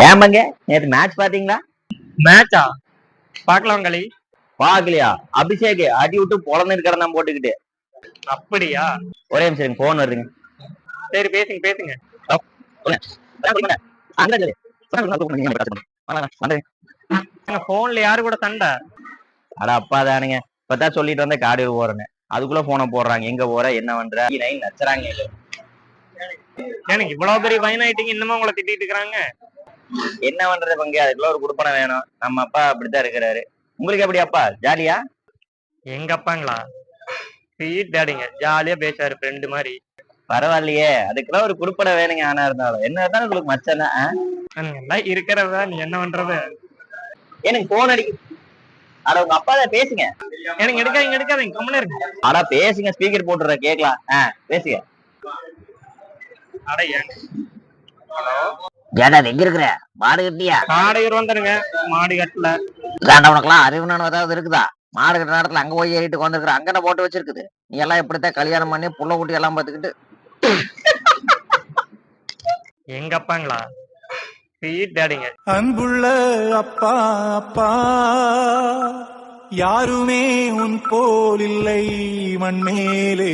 ஏமாங்க நேத்து மேட்ச் பாத்தீங்களா? மேட்சா? பாக்கலாம் களி. பாக்கலையா? அபிஷேக் அடி விட்டு பொழந்து கிடந்தான் போட்டுக்கிட்டு. அப்படியா? ஒரே நிமிஷம் போன் வருதுங்க. சரி பேசுங்க பேசுங்க. போன்ல யாரு கூட சண்டை? அட அப்பா தானுங்க. இப்பதான் சொல்லிட்டு வந்த காடு போறேன்னு அதுக்குள்ள போன போடுறாங்க. எங்க போற என்ன பண்ற நச்சுறாங்க. எனக்கு இவ்வளவு பெரிய பையன் ஆயிட்டீங்க, இன்னுமா உங்களை திட்டிட்டு இருக்காங்க? என்ன பண்றது பங்கு, அதுக்குள்ள ஒரு குடுப்பனை வேணும். நம்ம அப்பா அப்படித்தான் இருக்கிறாரு. உங்களுக்கு எப்படி அப்பா? ஜாலியா? எங்க அப்பாங்களா? ஸ்வீட் டாடிங்க, ஜாலியா பேசுவாரு ஃப்ரெண்டு மாதிரி. பரவாயில்லையே, அதுக்கெல்லாம் ஒரு குடுப்பனை வேணுங்க. ஆனா இருந்தாலும் என்ன இருந்தாலும் உங்களுக்கு மச்சம் தான் எல்லாம் இருக்கிறதா, நீ என்ன பண்றது? எனக்கு போன் அடிக்கு. அட உங்க அப்பா தான் பேசுங்க. எனக்கு எடுக்காதீங்க எடுக்காதீங்க, கம்முன்னு இருக்கு. அட பேசுங்க, ஸ்பீக்கர் போட்டுற கேக்கலாம். பேசுங்க. அட ஏங்க. ஹலோ ஏடா எங்க இருக்கிற? மாடு கட்டியா? மாடு வந்துருங்க. மாடு கட்டல. உனக்குலாம் அறிவுன்னு ஏதாவது இருக்குதா? மாடு கட்டுற நேரத்துல அங்க போய் ஏறிட்டு வந்துருக்குற. அங்கன போட்டு வச்சிருக்குது. நீ எல்லாம் இப்படித்தான் கல்யாணம் பண்ணி புள்ள குட்டி எல்லாம் பாத்துக்கிட்டு. எங்க அப்பாங்களா? ஸ்வீட் டாடிங்க. அன்புள்ள அப்பா அப்பா, யாருமே உன் போல் இல்லை மண்மேலே.